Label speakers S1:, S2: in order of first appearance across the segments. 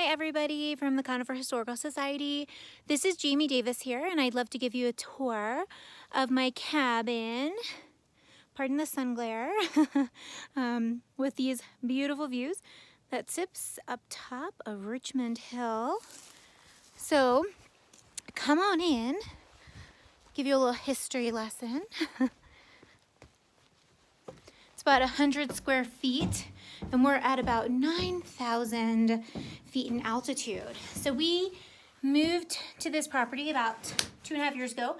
S1: Hi everybody from the Conifer Historical Society. This is Jaime Davis here, and I'd love to give you a tour of my cabin, pardon the sun glare, with these beautiful views that sits up top of Richmond Hill. So come on in, give you a little history lesson. It's about 100 square feet, and we're at about 9,000 feet in altitude. So we moved to this property about 2.5 years ago,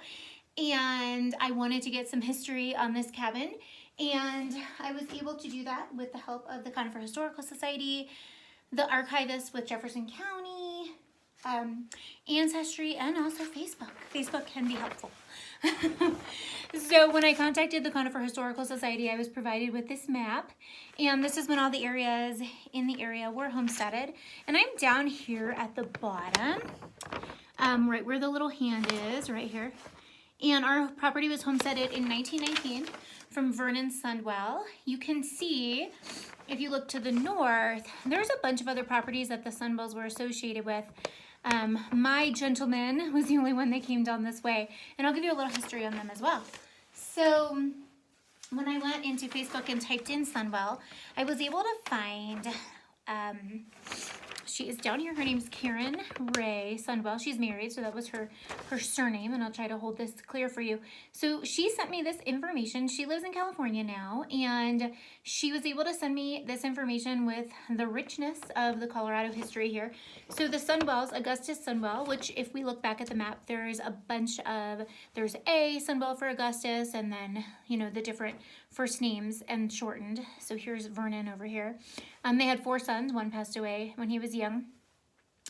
S1: and I wanted to get some history on this cabin, and I was able to do that with the help of the Conifer Historical Society, the Archivist with Jefferson County, Ancestry, and also Facebook. Facebook can be helpful. So when I contacted the Conifer Historical Society, I was provided with this map, and this is when all the areas in the area were homesteaded. And I'm down here at the bottom, right where the little hand is, right here. And our property was homesteaded in 1919 from Vernon Sundwell. You can see, if you look to the north, there's a bunch of other properties that the Sundwells were associated with. My gentleman was the only one that came down this way, and I'll give you a little history on them as well. So when I went into Facebook and typed in Sundwell, I was able to find, she is down here, her name's Karen Ray Sundwell. She's married, so that was her surname, and I'll try to hold this clear for you. So she sent me this information. She lives in California now, and she was able to send me this information with the richness of the Colorado history here. So the Sundwells, Augustus Sundwell, which if we look back at the map, there's a bunch of, there's a Sundwell for Augustus, and then, you know, the different first names and shortened. So here's Vernon over here. They had 4 sons. One passed away when he was young.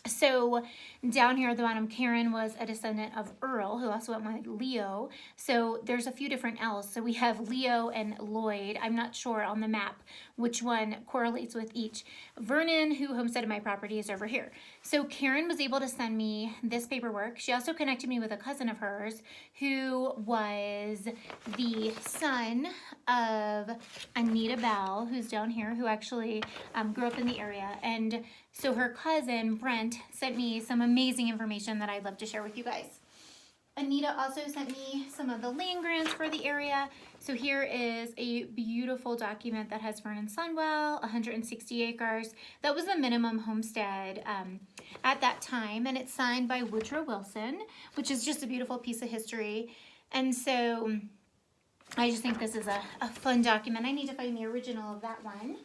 S1: So down here at the bottom, Karen was a descendant of Earl, who also went with Leo. So there's a few different L's. So we have Leo and Lloyd. I'm not sure on the map which one correlates with each. Vernon, who homesteaded my property, is over here. So Karen was able to send me this paperwork. She also connected me with a cousin of hers who was the son of Anita Bell, who's down here, who actually grew up in the area. And so her cousin, Brent, sent me some amazing information that I'd love to share with you guys. Anita also sent me some of the land grants for the area. So here is a beautiful document that has Vernon Sundwell, 160 acres. That was the minimum homestead at that time, and it's signed by Woodrow Wilson, which is just a beautiful piece of history. And so I just think this is a fun document. I need to find the original of that one.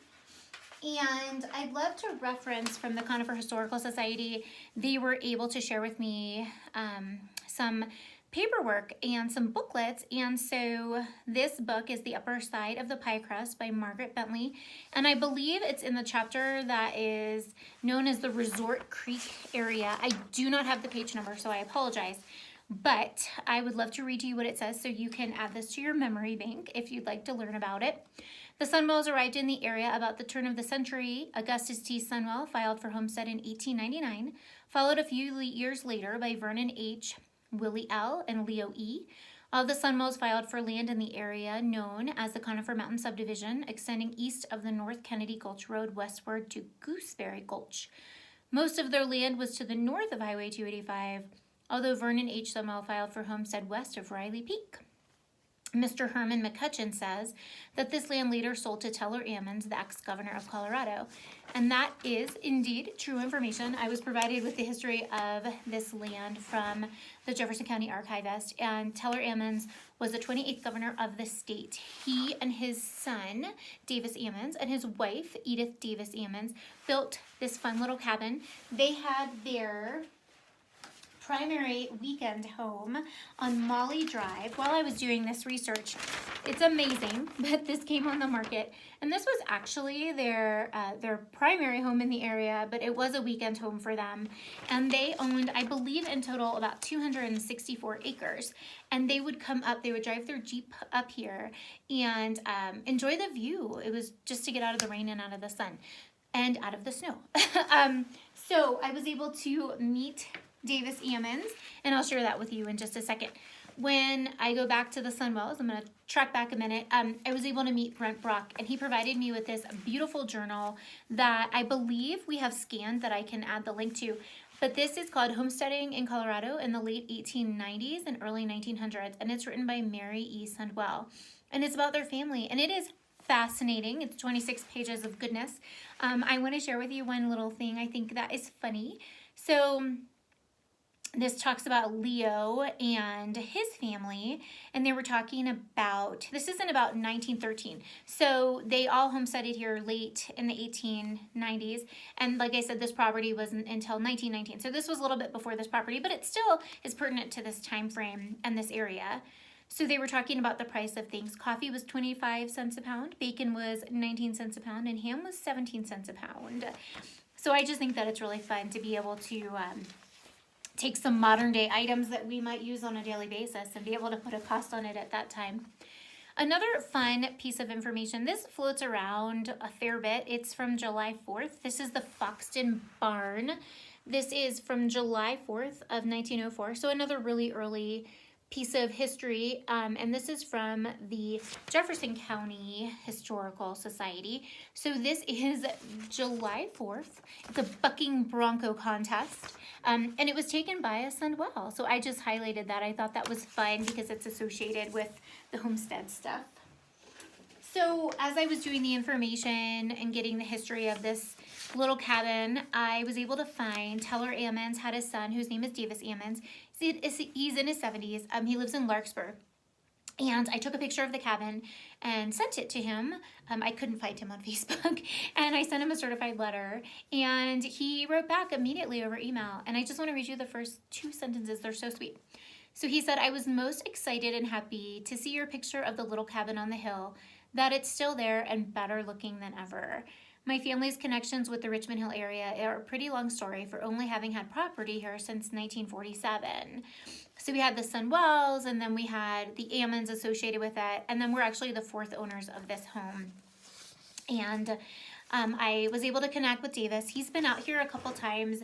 S1: And I'd love to reference from the Conifer Historical Society. They were able to share with me some paperwork and some booklets. And so this book is The Upper Side of the Pie Crust by Margaret Bentley. And I believe it's in the chapter that is known as the Resort Creek area. I do not have the page number, so I apologize. But I would love to read to you what it says so you can add this to your memory bank if you'd like to learn about it. The Sundwells arrived in the area about the turn of the century. Augustus T. Sundwell filed for homestead in 1899, followed a few years later by Vernon H., Willie L., and Leo E. All the Sundwells filed for land in the area known as the Conifer Mountain Subdivision, extending east of the North Kennedy Gulch Road westward to Gooseberry Gulch. Most of their land was to the north of Highway 285, although Vernon H. Sundwell filed for homestead west of Riley Peak. Mr. Herman McCutcheon says that this land later sold to Davisammons, the ex-governor of Colorado. And that is indeed true information. I was provided with the history of this land from the Jefferson County Archivist, and Davisammons was the 28th governor of the state. He and his son, Davisammons, and his wife, Edith Davisammons, built this fun little cabin. They had their primary weekend home on Molly Drive. While I was doing this research, it's amazing that this came on the market, and this was actually their primary home in the area, but it was a weekend home for them, and they owned, I believe in total, about 264 acres, and they would come up, they would drive their Jeep up here and enjoy the view. It was just to get out of the rain and out of the sun and out of the snow. So I was able to meet Davisammons, and I'll share that with you in just a second. when I go back to the Sundwells, I'm going to track back a minute, I was able to meet Brent Brock, and he provided me with this beautiful journal that I believe we have scanned that I can add the link to. But this is called Homesteading in Colorado in the late 1890s and early 1900s, and it's written by Mary E. Sundwell. And it's about their family, and it is fascinating. It's 26 pages of goodness. I want to share with you one little thing I think that is funny. So this talks about Leo and his family, and they were talking about, this isn't about 1913. So they all homesteaded here late in the 1890s. And like I said, this property wasn't until 1919. So this was a little bit before this property, but it still is pertinent to this time frame and this area. So they were talking about the price of things. Coffee was 25 cents a pound, bacon was 19 cents a pound, and ham was 17 cents a pound. So I just think that it's really fun to be able to take some modern day items that we might use on a daily basis and be able to put a cost on it at that time. Another fun piece of information, this floats around a fair bit. It's from July 4th. This is the Foxton Barn. This is from July 4th of 1904. So another really early piece of history, and this is from the Jefferson County Historical Society. So this is July 4th. It's a bucking bronco contest, and it was taken by a Sundwell. So I just highlighted that. I thought that was fun because it's associated with the homestead stuff. So as I was doing the information and getting the history of this little cabin, I was able to find Teller Ammons had a son whose name is Davisammons. He's in his 70s. He lives in Larkspur. And I took a picture of the cabin and sent it to him. I couldn't find him on Facebook. And I sent him a certified letter. And he wrote back immediately over email. And I just want to read you the first 2 sentences. They're so sweet. So he said, "I was most excited and happy to see your picture of the little cabin on the hill, that it's still there and better looking than ever. My family's connections with the Richmond Hill area are a pretty long story for only having had property here since 1947. So we had the Sundwells, and then we had the Ammons associated with it, and then we're actually the 4th owners of this home. And I was able to connect with Davis. He's been out here a couple times.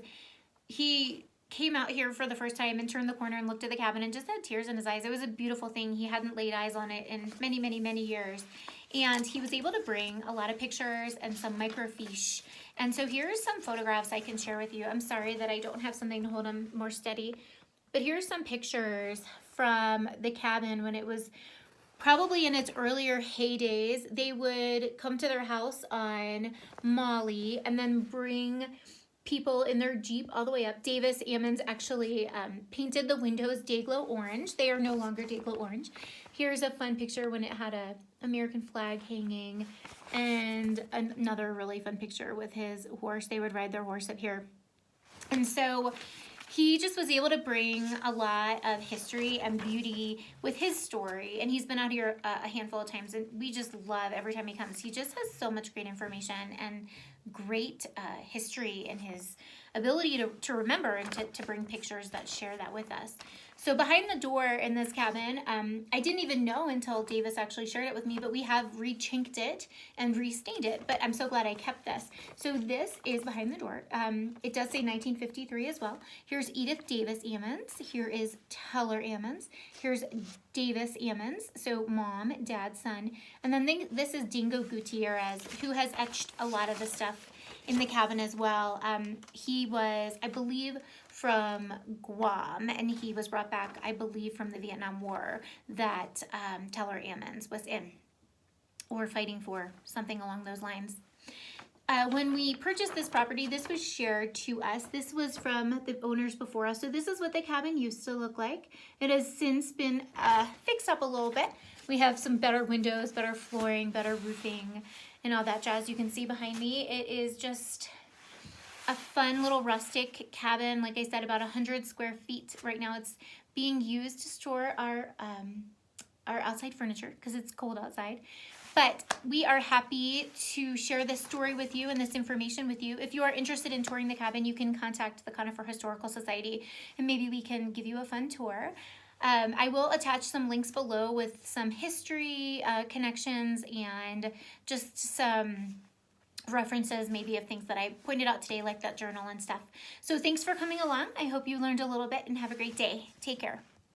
S1: He came out here for the first time and turned the corner and looked at the cabin and just had tears in his eyes. It was a beautiful thing. He hadn't laid eyes on it in many, many, many years. And he was able to bring a lot of pictures and some microfiche. And so here's some photographs I can share with you. I'm sorry that I don't have something to hold them more steady. But here's some pictures from the cabin when it was probably in its earlier heydays. They would come to their house on Molly and then bring people in their Jeep all the way up. Davisammons actually painted the windows Dayglow orange. They are no longer Dayglow orange. Here's a fun picture when it had a American flag hanging, and another really fun picture with his horse. They would ride their horse up here. And so he just was able to bring a lot of history and beauty with his story. And he's been out here a handful of times, and we just love every time he comes. He just has so much great information and great history and his ability to remember and to bring pictures that share that with us. So behind the door in this cabin, I didn't even know until Davis actually shared it with me, but we have rechinked it and restained it, but I'm so glad I kept this. So this is behind the door. It does say 1953 as well. Here's Edith Davisammons. Here is Teller Ammons. Here's Davisammons, so mom, dad, son. And then this is Dingo Gutierrez, who has etched a lot of the stuff in the cabin as well. He was, I believe, from Guam, and he was brought back, I believe, from the Vietnam War that Teller Ammons was in, or fighting for, something along those lines. When we purchased this property, this was shared to us. This was from the owners before us. So this is what the cabin used to look like. It has since been fixed up a little bit. We have some better windows, better flooring, better roofing, and all that jazz. You can see behind me, it is just a fun little rustic cabin. Like I said, about 100 square feet. Right now it's being used to store our outside furniture because it's cold outside. But we are happy to share this story with you and this information with you. If you are interested in touring the cabin, you can contact the Conifer Historical Society and maybe we can give you a fun tour. I will attach some links below with some history connections and just some references maybe of things that I pointed out today, like that journal and stuff. So thanks for coming along. I hope you learned a little bit and have a great day. Take care.